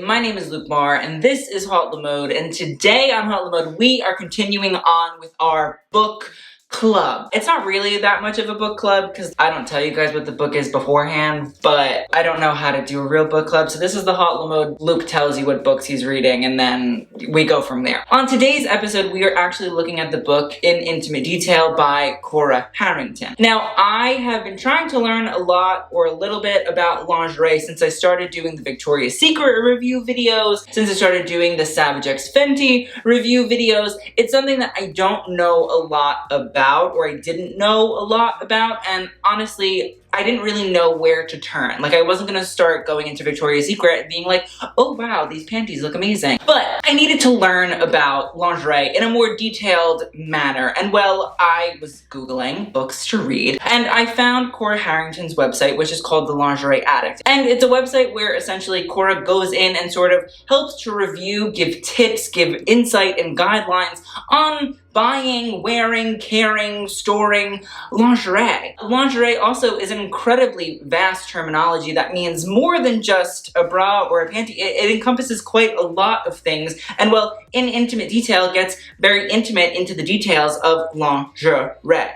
my name is Luke Marr, and this is Halt the Mode, and today on Halt the Mode, we are continuing on with our book club. It's not really that much of a book club because I don't tell you guys what the book is beforehand, but I don't know how to do a real book club, so this is the Halt the Mode. Luke tells you what books he's reading, and then we go from there. On today's episode, we are actually looking at the book in intimate detail by Cora Harrington. Now, I have been trying to learn a lot or a little bit about lingerie since I started doing the Victoria's Secret review videos, since I started doing the Savage X Fenty review videos. It's something that I don't know a lot about, or I didn't know a lot about, and honestly, I didn't really know where to turn. Like, I wasn't gonna start going into Victoria's Secret and being like, oh wow, these panties look amazing. But I needed to learn about lingerie in a more detailed manner. And well, I was Googling books to read, and I found Cora Harrington's website, which is called The Lingerie Addict. And it's a website where essentially Cora goes in and sort of helps to review, give tips, give insight and guidelines on buying, wearing, caring, storing lingerie. Lingerie also is an incredibly vast terminology that means more than just a bra or a panty. It encompasses quite a lot of things, and well, in intimate detail gets very intimate into the details of lingerie.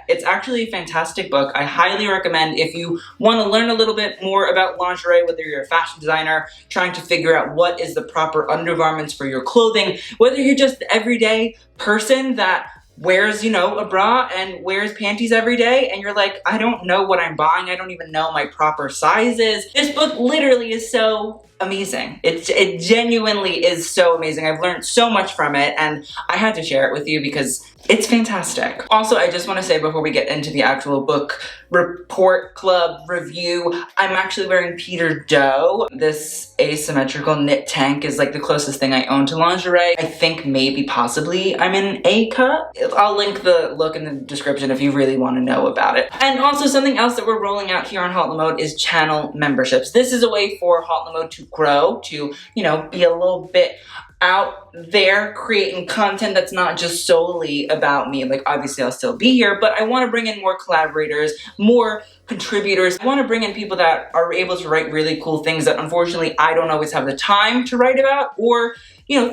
It's actually a fantastic book. I highly recommend if you want to learn a little bit more about lingerie, whether you're a fashion designer trying to figure out what is the proper undergarments for your clothing, whether you're just the everyday person that wears, a bra and wears panties every day, and you're like, I don't know what I'm buying, I don't even know my proper sizes. This book literally is so amazing. It genuinely is so amazing. I've learned so much from it, and I had to share it with you because it's fantastic. Also, I just want to say before we get into the actual book report club review, I'm actually wearing Peter Doe. This asymmetrical knit tank is like the closest thing I own to lingerie. I think maybe possibly I'm in A cut. I'll link the look in the description if you really want to know about it. And also something else that we're rolling out here on Halt the Mode is channel memberships. This is a way for Halt the Mode to grow, to, be a little bit out there creating content that's not just solely about me. Like, obviously I'll still be here, but I want to bring in more collaborators, more contributors. I want to bring in people that are able to write really cool things that unfortunately I don't always have the time to write about, or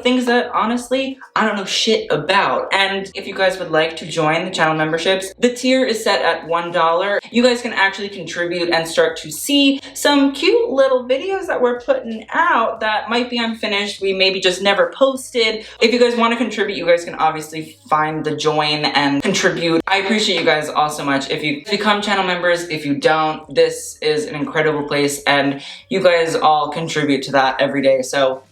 things that honestly I don't know shit about. And if you guys would like to join the channel memberships, the tier is set at $1. You guys can actually contribute and start to see some cute little videos that we're putting out that might be unfinished, we maybe just never posted. If you guys want to contribute, you guys can obviously find the join and contribute. I appreciate you guys all so much. If you become channel members, if you don't, this is an incredible place, and you guys all contribute to that every day, so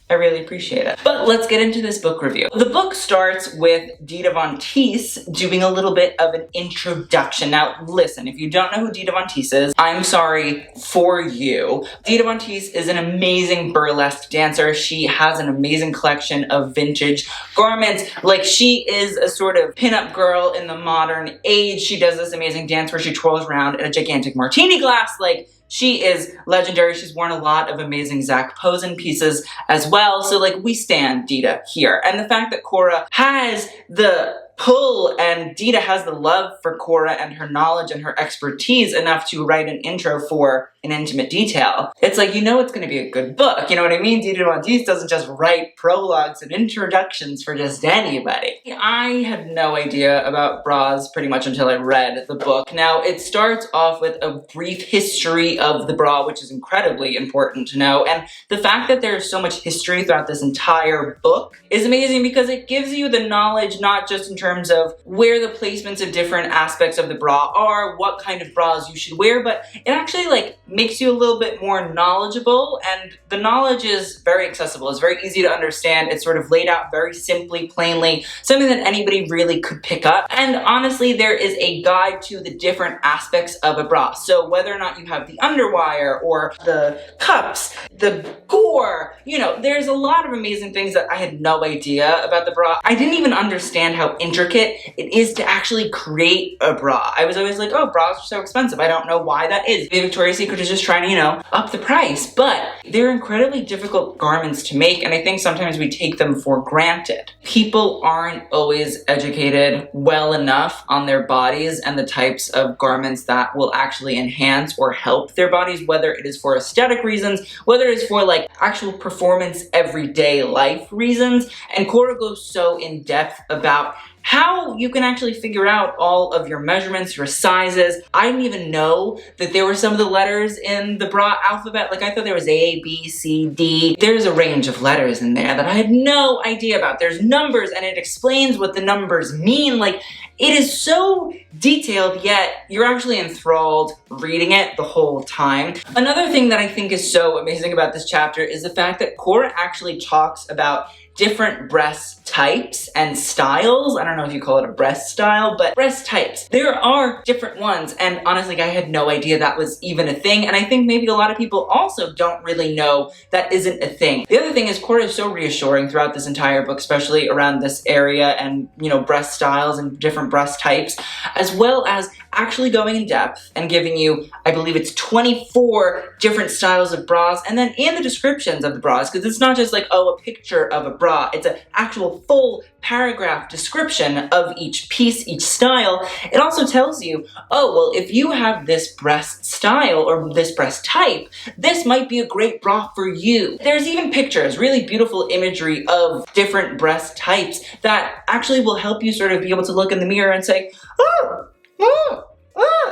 I really appreciate it. But let's get into this book review. The book starts with Dita Von Teese doing a little bit of an introduction. Now, listen, if you don't know who Dita Von Teese is, I'm sorry for you. Dita Von Teese is an amazing burlesque dancer. She has an amazing collection of vintage garments. Like, she is a sort of pinup girl in the modern age. She does this amazing dance where she twirls around in a gigantic martini glass. Like, she is legendary. She's worn a lot of amazing Zac Posen pieces as well. So, like, we stand Dita here. And the fact that Cora has the pull and Dita has the love for Cora and her knowledge and her expertise enough to write an intro for an intimate detail, it's like, it's going to be a good book. You know what I mean? Dita Von Teese doesn't just write prologues and introductions for just anybody. I had no idea about bras pretty much until I read the book. Now, it starts off with a brief history of the bra, which is incredibly important to know. And the fact that there's so much history throughout this entire book is amazing because it gives you the knowledge, not just in terms of where the placements of different aspects of the bra are, what kind of bras you should wear, but it actually makes you a little bit more knowledgeable, and the knowledge is very accessible. It's very easy to understand. It's sort of laid out very simply, plainly, something that anybody really could pick up. And honestly, there is a guide to the different aspects of a bra. So whether or not you have the underwire or the cups, the gore, there's a lot of amazing things that I had no idea about the bra. I didn't even understand how intricate intricate it is to actually create a bra. I was always like, oh, bras are so expensive. I don't know why that is. Maybe Victoria's Secret is just trying to, you know, up the price, but they're incredibly difficult garments to make, and I think sometimes we take them for granted. People aren't always educated well enough on their bodies and the types of garments that will actually enhance or help their bodies, whether it is for aesthetic reasons, whether it's for like actual performance everyday life reasons. And Cora goes so in depth about how you can actually figure out all of your measurements, your sizes. I didn't even know that there were some of the letters in the bra alphabet. Like I thought there was A, B, C, D. There's a range of letters in there that I had no idea about. There's numbers and it explains what the numbers mean. Like it is so detailed, yet you're actually enthralled reading it the whole time. Another thing that I think is so amazing about this chapter is the fact that Cora actually talks about different breast types and styles. I don't know if you call it a breast style, but breast types. There are different ones, and honestly, I had no idea that was even a thing, and I think maybe a lot of people also don't really know that isn't a thing. The other thing is Cora is so reassuring throughout this entire book, especially around this area and, you know, breast styles and different breast types, as well as actually going in depth and giving you, I believe it's 24 different styles of bras, and then in the descriptions of the bras, because it's not just like, oh, a picture of a bra, it's an actual full paragraph description of each piece, each style. It also tells you, oh, well, if you have this breast style or this breast type, this might be a great bra for you. There's even pictures, really beautiful imagery of different breast types that actually will help you sort of be able to look in the mirror and say,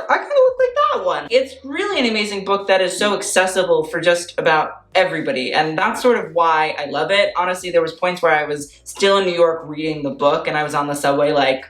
I kind of look like that one. It's really an amazing book that is so accessible for just about everybody, and that's sort of why I love it. Honestly, there was points where I was still in New York reading the book and I was on the subway like,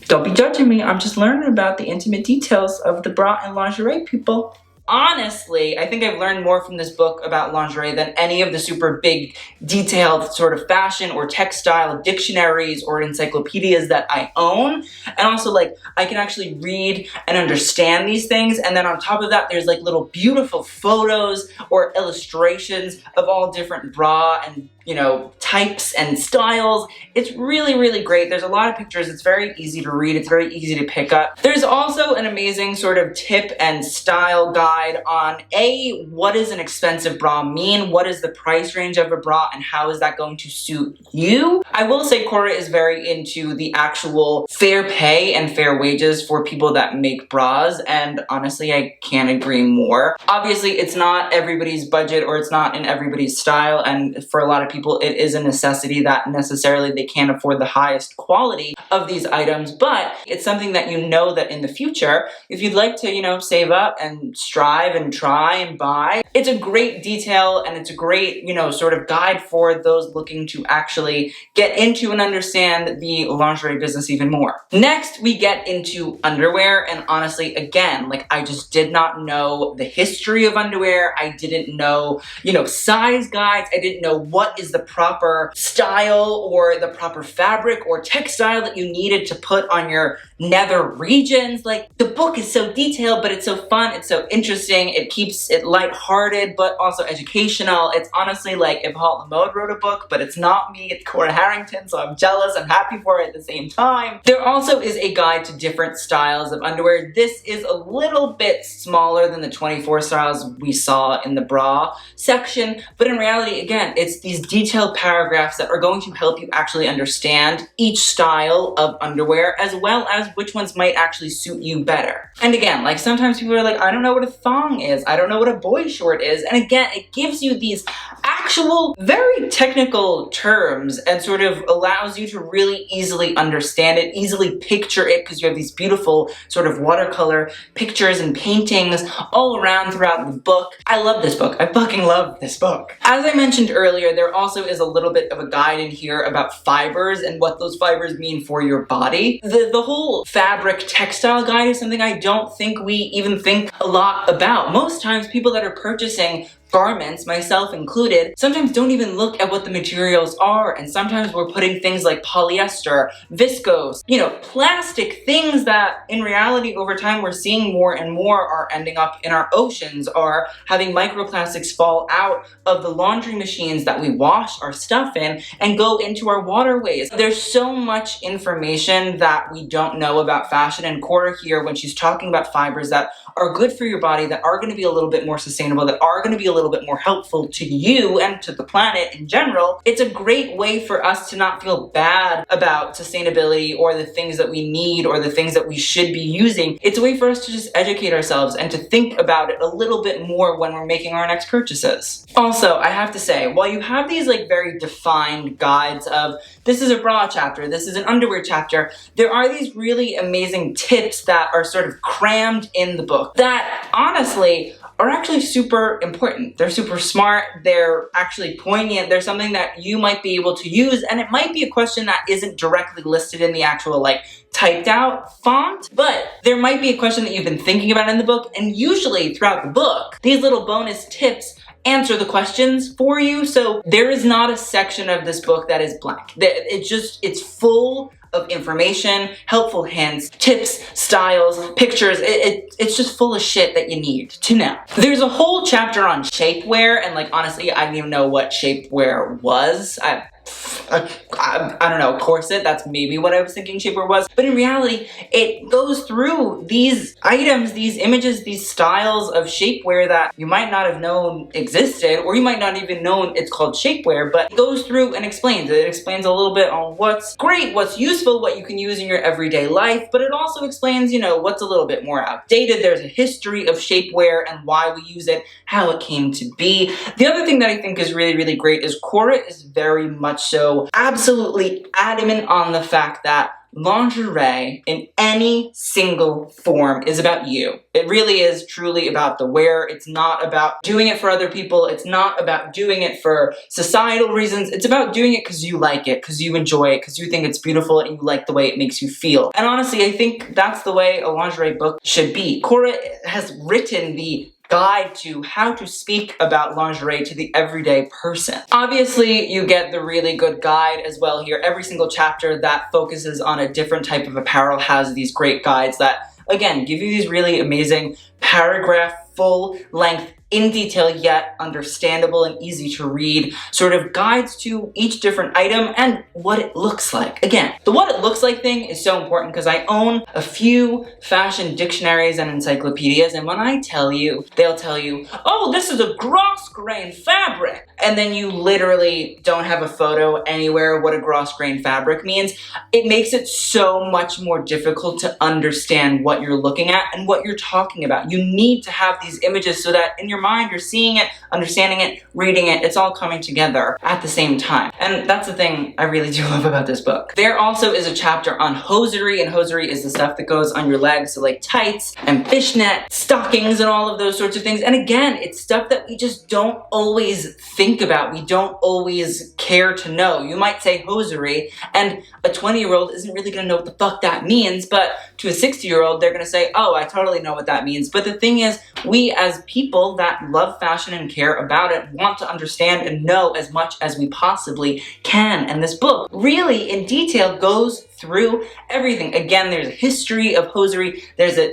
don't be judging me, I'm just learning about the intimate details of the bra and lingerie, people. Honestly, I think I've learned more from this book about lingerie than any of the super big, detailed sort of fashion or textile dictionaries or encyclopedias that I own. And also, like, I can actually read and understand these things. And then on top of that, there's like little beautiful photos or illustrations of all different bra and, you know, types and styles. It's really, really great. There's a lot of pictures. It's very easy to read. It's very easy to pick up. There's also an amazing sort of tip and style guide on what does an expensive bra mean? What is the price range of a bra and how is that going to suit you? I will say Cora is very into the actual fair pay and fair wages for people that make bras, and honestly, I can't agree more. Obviously, it's not everybody's budget or it's not in everybody's style, and for a lot of people, it is a necessity that necessarily they can't afford the highest quality of these items, but it's something that you know that in the future, if you'd like to, you know, save up and strive and try and buy, it's a great detail and it's a great, you know, sort of guide for those looking to actually get into and understand the lingerie business even more. Next, we get into underwear, and honestly, again, like I just did not know the history of underwear. I didn't know, you know, size guides. I didn't know what is the proper style or the proper fabric or textile that you needed to put on your nether regions. Like, the book is so detailed, but it's so fun, it's so interesting, it keeps it lighthearted, but also educational. It's honestly like if Halt the Mode wrote a book, but it's not me, it's Cora Harrington, so I'm jealous, I'm happy for it at the same time. There also is a guide to different styles of underwear. This is a little bit smaller than the 24 styles we saw in the bra section, but in reality, again, it's these detailed paragraphs that are going to help you actually understand each style of underwear, as well as which ones might actually suit you better. And again, like sometimes people are like, I don't know what a thong is, I don't know what a boy short is, and again, it gives you these actual, very technical terms and sort of allows you to really easily understand it, easily picture it, because you have these beautiful sort of watercolor pictures and paintings all around throughout the book. I love this book. I fucking love this book. As I mentioned earlier, there also is a little bit of a guide in here about fibers and what those fibers mean for your body. The whole fabric textile guide is something I don't think we even think a lot about. Most times people that are purchasing garments, myself included, sometimes don't even look at what the materials are, and sometimes we're putting things like polyester, viscose, plastic things that in reality over time we're seeing more and more are ending up in our oceans, are having microplastics fall out of the laundry machines that we wash our stuff in and go into our waterways. There's so much information that we don't know about fashion, and Cora here, when she's talking about fibers that are good for your body, that are going to be a little bit more sustainable, that are going to be a little bit more helpful to you and to the planet in general, it's a great way for us to not feel bad about sustainability or the things that we need or the things that we should be using. It's a way for us to just educate ourselves and to think about it a little bit more when we're making our next purchases. Also, I have to say, while you have these very defined guides of this is a bra chapter, this is an underwear chapter, there are these really amazing tips that are sort of crammed in the book that honestly are actually super important. They're super smart, they're actually poignant, they're something that you might be able to use, and it might be a question that isn't directly listed in the actual typed out font, but there might be a question that you've been thinking about in the book, and usually throughout the book, these little bonus tips answer the questions for you. So there is not a section of this book that is blank. It's full of information, helpful hints, tips, styles, pictures. It's just full of shit that you need to know. There's a whole chapter on shapewear, and honestly, I didn't even know what shapewear was. I don't know, corset, that's maybe what I was thinking shapewear was. But in reality, it goes through these items, these images, these styles of shapewear that you might not have known existed, or you might not even know it's called shapewear, but it goes through and explains it. It explains a little bit on what's great, what's useful, what you can use in your everyday life, but it also explains, what's a little bit more outdated. There's a history of shapewear and why we use it, how it came to be. The other thing that I think is really, really great is Cora is very much so absolutely adamant on the fact that lingerie in any single form is about you. It really is truly about the wear. It's not about doing it for other people. It's not about doing it for societal reasons. It's about doing it because you like it, because you enjoy it, because you think it's beautiful and you like the way it makes you feel. And honestly, I think that's the way a lingerie book should be. Cora has written the guide to how to speak about lingerie to the everyday person. Obviously, you get the really good guide as well here. Every single chapter that focuses on a different type of apparel has these great guides that, again, give you these really amazing paragraph, full-length, in detail yet understandable and easy to read sort of guides to each different item and what it looks like. Again, the what it looks like thing is so important because I own a few fashion dictionaries and encyclopedias, and when I tell you, they'll tell you, oh, this is a gross grain fabric, and then you literally don't have a photo anywhere of what a gross grain fabric means. It makes it so much more difficult to understand what you're looking at and what you're talking about. You need to have these images so that in your mind you're seeing it, understanding it, reading it, it's all coming together at the same time. And that's the thing I really do love about this book. There also is a chapter on hosiery, and hosiery is the stuff that goes on your legs, so like tights and fishnet, stockings and all of those sorts of things. And again, it's stuff that we just don't always think about. We don't always care to know. You might say hosiery and a 20-year-old isn't really gonna know what the fuck that means, but to a 60-year-old, they're gonna say, oh, I totally know what that means. But the thing is, we as people that love fashion and care about it want to understand and know as much as we possibly can. And this book really in detail goes through everything. Again, there's a history of hosiery,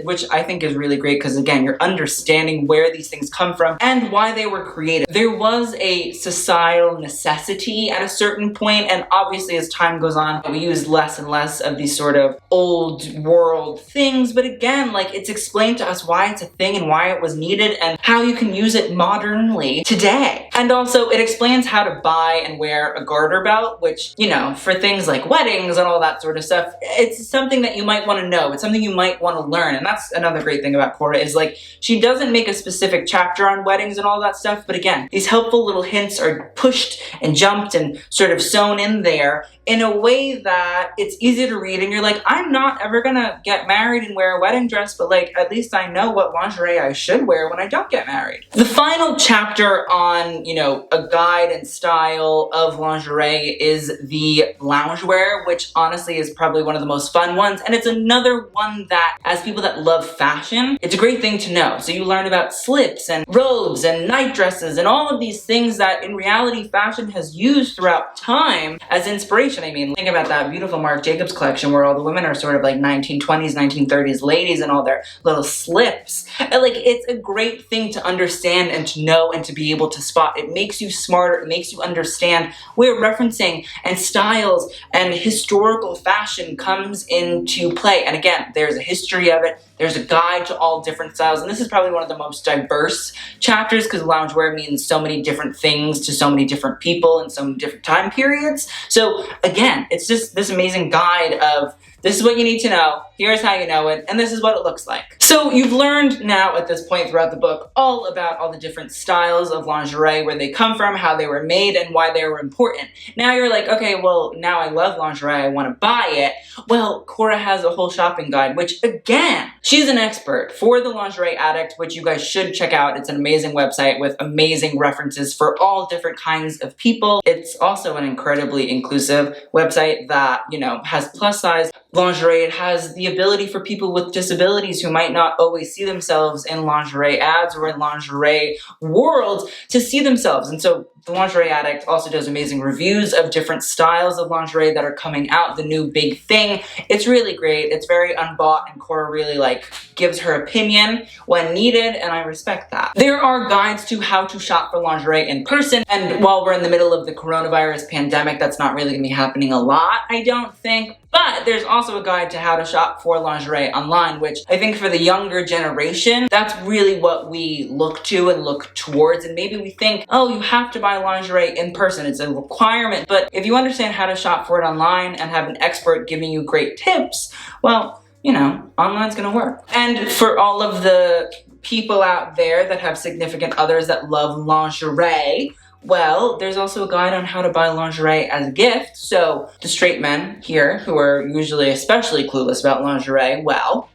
which I think is really great because again, you're understanding where these things come from and why they were created. There was a societal necessity at a certain point, and obviously as time goes on, we use less and less of these sort of old world things, but again, like it's explained to us why it's a thing and why it was needed and how you can use it modernly today. And also it explains how to buy and wear a garter belt, which, for things like weddings and all that sort of stuff, it's something that you might want to know. It's something you might want to learn. And that's another great thing about Cora is like, she doesn't make a specific chapter on weddings and all that stuff, but again, these helpful little hints are pushed and jumped and sort of sewn in there in a way that it's easy to read and you're like, I'm not ever gonna get married and wear a wedding dress, but like, at least I know what lingerie I should wear when I don't get married. The final chapter on, you know, a guide and style of lingerie is the loungewear, which honestly is probably one of the most fun ones. And it's another one that, as people that love fashion, it's a great thing to know. So you learn about slips and robes and night dresses and all of these things that in reality fashion has used throughout time as inspiration. I mean, think about that beautiful Marc Jacobs collection where all the women are sort of like 1920s, 1930s ladies and all their little slips. And like, it's a great thing to understand and to know and to be able to spot. It makes you smarter. It makes you understand where referencing and styles and historical fashion comes into play. And again, there's a history of it. There's a guide to all different styles. And this is probably one of the most diverse chapters because loungewear means so many different things to so many different people in some different time periods. So again, it's just this amazing guide of this is what you need to know, here's how you know it, and this is what it looks like. So you've learned now at this point throughout the book all about all the different styles of lingerie, where they come from, how they were made, and why they were important. Now you're like, okay, well, now I love lingerie, I want to buy it. Well, Cora has a whole shopping guide, which again, she's an expert for the Lingerie Addict, which you guys should check out. It's an amazing website with amazing references for all different kinds of people. It's also an incredibly inclusive website that, you know, has plus size lingerie. It has the ability for people with disabilities who might not always see themselves in lingerie ads or in lingerie worlds to see themselves. And so the Lingerie Addict also does amazing reviews of different styles of lingerie that are coming out, the new big thing. It's really great. It's very unbought, and Cora really like gives her opinion when needed, and I respect that. There are guides to how to shop for lingerie in person, and while we're in the middle of the coronavirus pandemic, that's not really gonna be happening a lot, I don't think. But there's also a guide to how to shop for lingerie online, which I think for the younger generation, that's really what we look to and look towards. And maybe we think, oh, you have to buy lingerie in person. It's a requirement. But if you understand how to shop for it online and have an expert giving you great tips, well, you know, online's gonna work. And for all of the people out there that have significant others that love lingerie, well, there's also a guide on how to buy lingerie as a gift. So the straight men here, who are usually especially clueless about lingerie, well,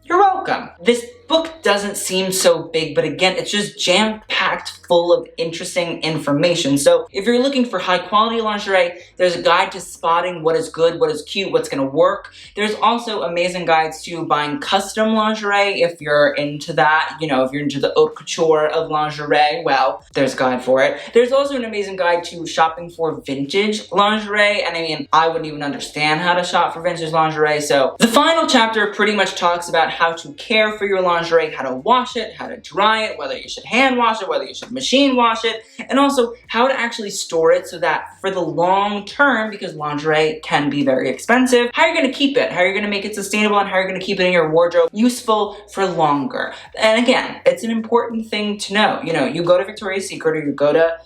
you're welcome. This book doesn't seem so big, but again, it's just jam-packed full of interesting information. So if you're looking for high quality lingerie, there's a guide to spotting what is good, what is cute, what's gonna work. There's also amazing guides to buying custom lingerie if you're into that. You know, if you're into the haute couture of lingerie, well, there's a guide for it. There's also an amazing guide to shopping for vintage lingerie. And I mean, I wouldn't even understand how to shop for vintage lingerie. So the final chapter pretty much talks about how to care for your lingerie, how to wash it, how to dry it, whether you should hand wash it, whether you should machine wash it, and also how to actually store it so that for the long term, because lingerie can be very expensive, how you're gonna keep it, how you're gonna make it sustainable, and how you're gonna keep it in your wardrobe useful for longer. And again, it's an important thing to know. You know, you go to Victoria's Secret or you go to,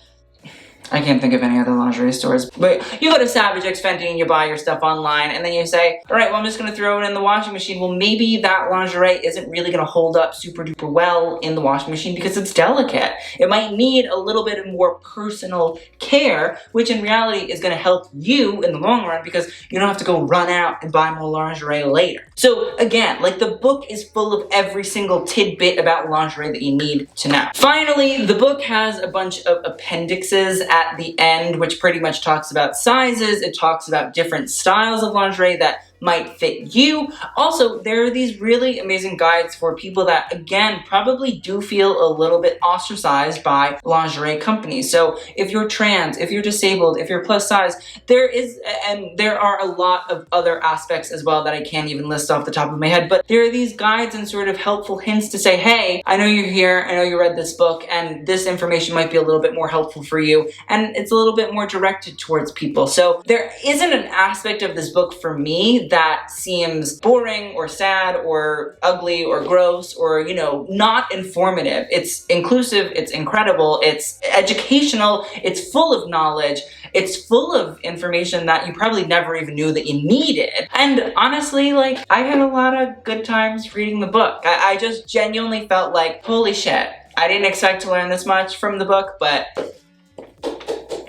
I can't think of any other lingerie stores, but you go to Savage X Fenty and you buy your stuff online and then you say, all right, well, I'm just gonna throw it in the washing machine. Well, maybe that lingerie isn't really gonna hold up super duper well in the washing machine because it's delicate. It might need a little bit of more personal care, which in reality is gonna help you in the long run because you don't have to go run out and buy more lingerie later. So again, like the book is full of every single tidbit about lingerie that you need to know. Finally, the book has a bunch of appendixes at the end, which pretty much talks about sizes. It talks about different styles of lingerie that might fit you. Also, there are these really amazing guides for people that, again, probably do feel a little bit ostracized by lingerie companies. So if you're trans, if you're disabled, if you're plus size, there are a lot of other aspects as well that I can't even list off the top of my head, but there are these guides and sort of helpful hints to say, hey, I know you're here, I know you read this book, and this information might be a little bit more helpful for you, and it's a little bit more directed towards people. So there isn't an aspect of this book for me that seems boring or sad or ugly or gross or, you know, not informative. It's inclusive, it's incredible, it's educational, it's full of knowledge, it's full of information that you probably never even knew that you needed. And honestly, like, I had a lot of good times reading the book. I just genuinely felt like, holy shit, I didn't expect to learn this much from the book, but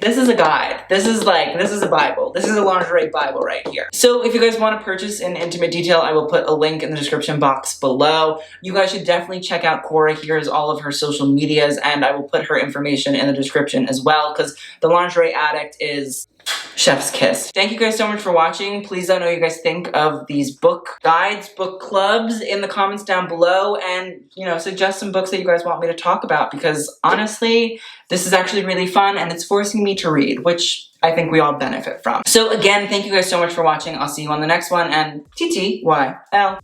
This is a guide. This is a Bible. This is a lingerie Bible right here. So if you guys want to purchase in intimate detail, I will put a link in the description box below. You guys should definitely check out Cora. Here's all of her social medias, and I will put her information in the description as well, because the Lingerie Addict is chef's kiss. Thank you guys so much for watching. Please let me know what you guys think of these book guides, book clubs in the comments down below, and, you know, suggest some books that you guys want me to talk about, because honestly, this is actually really fun and it's forcing me to read, which I think we all benefit from. So again, thank you guys so much for watching. I'll see you on the next one, and TTYL.